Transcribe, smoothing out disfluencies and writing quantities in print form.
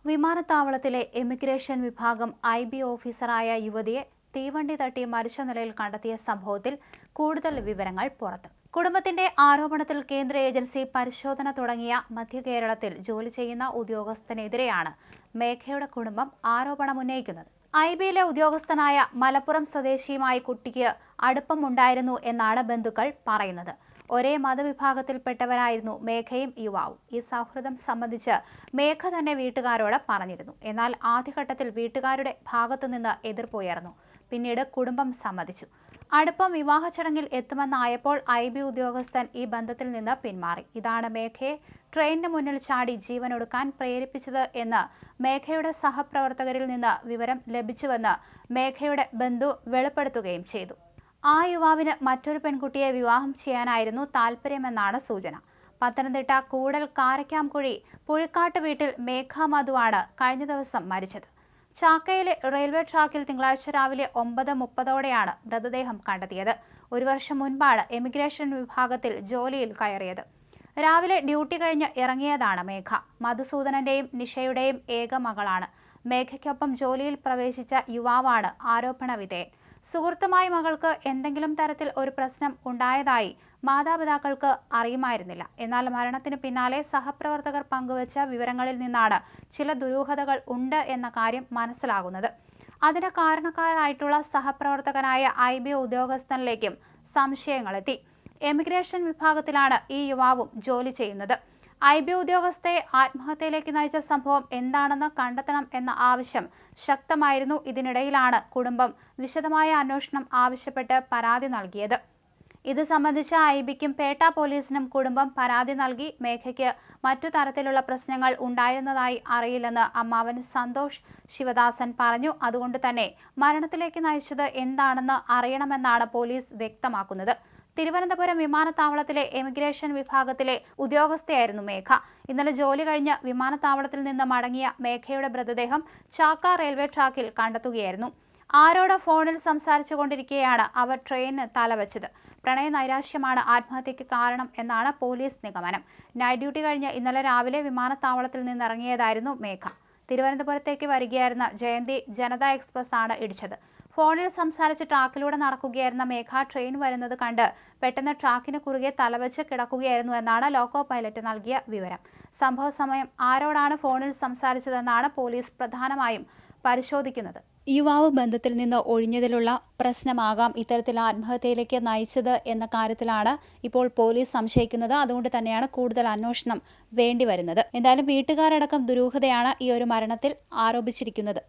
വിമാനത്താവളത്തിലെ എമിഗ്രേഷൻ വിഭാഗം IB ഓഫീസറായ യുവതിയെ തീവണ്ടി തട്ടി മരിച്ച നിലയിൽ കണ്ടെത്തിയ സംഭവത്തിൽ കൂടുതൽ വിവരങ്ങൾ പുറത്ത്. കുടുംബത്തിന്റെ ആരോപണത്തിൽ കേന്ദ്ര ഏജൻസി പരിശോധന തുടങ്ങിയ മധ്യകേരളത്തിൽ ജോലി ചെയ്യുന്ന ഉദ്യോഗസ്ഥനെതിരെയാണ് മേഘയുടെ കുടുംബം ആരോപണമുന്നയിക്കുന്നത്. IBയിലെ ഉദ്യോഗസ്ഥനായ മലപ്പുറം സ്വദേശിയുമായി കുട്ടിക്ക് അടുപ്പമുണ്ടായിരുന്നു എന്നാണ് ബന്ധുക്കൾ പറയുന്നത്. ഒരേ മതവിഭാഗത്തിൽപ്പെട്ടവരായിരുന്നു മേഘയും യുവാവും. ഈ സൗഹൃദം സംബന്ധിച്ച് മേഘ തന്നെ വീട്ടുകാരോട് പറഞ്ഞിരുന്നു. എന്നാൽ ആദ്യഘട്ടത്തിൽ വീട്ടുകാരുടെ ഭാഗത്തുനിന്ന് എതിർപ്പുയർന്നു. പിന്നീട് കുടുംബം സമ്മതിച്ചു. അടുപ്പം വിവാഹ ചടങ്ങിൽ എത്തുമെന്നായപ്പോൾ IB ഉദ്യോഗസ്ഥൻ ഈ ബന്ധത്തിൽ നിന്ന് പിന്മാറി. ഇതാണ് മേഘയെ ട്രെയിനിന് മുന്നിൽ ചാടി ജീവനൊടുക്കാൻ പ്രേരിപ്പിച്ചത് എന്ന് മേഘയുടെ സഹപ്രവർത്തകരിൽ നിന്ന് വിവരം ലഭിച്ചുവെന്ന് മേഘയുടെ ബന്ധു വെളിപ്പെടുത്തുകയും ചെയ്തു. ആ യുവാവിന് മറ്റൊരു പെൺകുട്ടിയെ വിവാഹം ചെയ്യാനായിരുന്നു താല്പര്യമെന്നാണ് സൂചന. പത്തനംതിട്ട കൂടൽ കാരക്കാംകുഴി പുഴിക്കാട്ട് വീട്ടിൽ മേഘ മധുവാണ് കഴിഞ്ഞ ദിവസം മരിച്ചത്. ചാക്കയിലെ റെയിൽവേ ട്രാക്കിൽ തിങ്കളാഴ്ച രാവിലെ 9:30ഓടെയാണ് മൃതദേഹം കണ്ടെത്തിയത്. ഒരു വർഷം മുൻപാണ് എമിഗ്രേഷൻ വിഭാഗത്തിൽ ജോലിയിൽ കയറിയത്. രാവിലെ ഡ്യൂട്ടി കഴിഞ്ഞ് ഇറങ്ങിയതാണ് മേഘ. മധുസൂദനന്റെയും നിഷയുടെയും ഏക മകളാണ്. മേഘയ്ക്കൊപ്പം ജോലിയിൽ പ്രവേശിച്ച യുവാവാണ് ആരോപണ വിധേയൻ. സുഹൃത്തുമായി മകൾക്ക് എന്തെങ്കിലും തരത്തിൽ ഒരു പ്രശ്നം ഉണ്ടായതായി മാതാപിതാക്കൾക്ക് അറിയുമായിരുന്നില്ല. എന്നാൽ മരണത്തിന് പിന്നാലെ സഹപ്രവർത്തകർ പങ്കുവച്ച വിവരങ്ങളിൽ നിന്നാണ് ചില ദുരൂഹതകൾ ഉണ്ട് എന്ന കാര്യം മനസ്സിലാകുന്നത്. അതിന് കാരണക്കാരായിട്ടുള്ള സഹപ്രവർത്തകനായ IB ഉദ്യോഗസ്ഥനിലേക്കും സംശയങ്ങളെത്തി. എമിഗ്രേഷൻ വിഭാഗത്തിലാണ് ഈ യുവാവും ജോലി ചെയ്യുന്നത്. IB ഉദ്യോഗസ്ഥയെ ആത്മഹത്യയിലേക്ക് നയിച്ച സംഭവം എന്താണെന്ന് കണ്ടെത്തണം എന്ന ആവശ്യം ശക്തമായിരുന്നു. ഇതിനിടയിലാണ് കുടുംബം വിശദമായ അന്വേഷണം ആവശ്യപ്പെട്ട് പരാതി നൽകിയത്. ഇത് സംബന്ധിച്ച് IBക്കും പേട്ട പോലീസിനും കുടുംബം പരാതി നൽകി. മേഘയ്ക്ക് മറ്റു തരത്തിലുള്ള പ്രശ്നങ്ങൾ ഉണ്ടായിരുന്നതായി അറിയില്ലെന്ന് അമ്മാവൻ സന്തോഷ് ശിവദാസൻ പറഞ്ഞു. അതുകൊണ്ട് തന്നെ മരണത്തിലേക്ക് നയിച്ചത് എന്താണെന്ന് അറിയണമെന്നാണ് പോലീസ് വ്യക്തമാക്കുന്നത്. തിരുവനന്തപുരം വിമാനത്താവളത്തിലെ എമിഗ്രേഷൻ വിഭാഗത്തിലെ ഉദ്യോഗസ്ഥയായിരുന്നു മേഘ. ഇന്നലെ ജോലി കഴിഞ്ഞ് വിമാനത്താവളത്തിൽ നിന്ന് മടങ്ങിയ മേഘയുടെ മൃതദേഹം ചാക്ക റെയിൽവേ ട്രാക്കിൽ കണ്ടെത്തുകയായിരുന്നു. ആരോട് ഫോണിൽ സംസാരിച്ചു കൊണ്ടിരിക്കെയാണ് അവർ ട്രെയിനിന് തലവെച്ചത്. പ്രണയ നൈരാശ്യമാണ് ആത്മഹത്യയ്ക്ക് കാരണം എന്നാണ് പോലീസ് നിഗമനം. നൈറ്റ് ഡ്യൂട്ടി കഴിഞ്ഞ് ഇന്നലെ രാവിലെ വിമാനത്താവളത്തിൽ നിന്നിറങ്ങിയതായിരുന്നു മേഘ. തിരുവനന്തപുരത്തേക്ക് വരികയായിരുന്ന ജയന്തി ജനത എക്സ്പ്രസ് ആണ് ഇടിച്ചത്. ഫോണിൽ സംസാരിച്ച് ട്രാക്കിലൂടെ നടക്കുകയായിരുന്ന മേഘ ട്രെയിൻ വരുന്നത് കണ്ട് പെട്ടെന്ന് ട്രാക്കിന് കുറുകെ തലവെച്ച് കിടക്കുകയായിരുന്നു എന്നാണ് ലോക്കോ പൈലറ്റ് നൽകിയ വിവരം. സംഭവ സമയം ആരോടാണ് ഫോണിൽ സംസാരിച്ചതെന്നാണ് പോലീസ് പ്രധാനമായും പരിശോധിക്കുന്നത്. യുവാവ് ബന്ധത്തിൽ നിന്ന് ഒഴിഞ്ഞതിലുള്ള പ്രശ്നമാകാം ഇത്തരത്തിൽ ആത്മഹത്യയിലേക്ക് നയിച്ചത് എന്ന കാര്യത്തിലാണ് ഇപ്പോൾ പോലീസ് സംശയിക്കുന്നത്. അതുകൊണ്ട് തന്നെയാണ് കൂടുതൽ അന്വേഷണം വേണ്ടിവരുന്നത്. എന്തായാലും വീട്ടുകാരടക്കം ദുരൂഹതയാണ് ഈ ഒരു മരണത്തിൽ ആരോപിച്ചിരിക്കുന്നത്.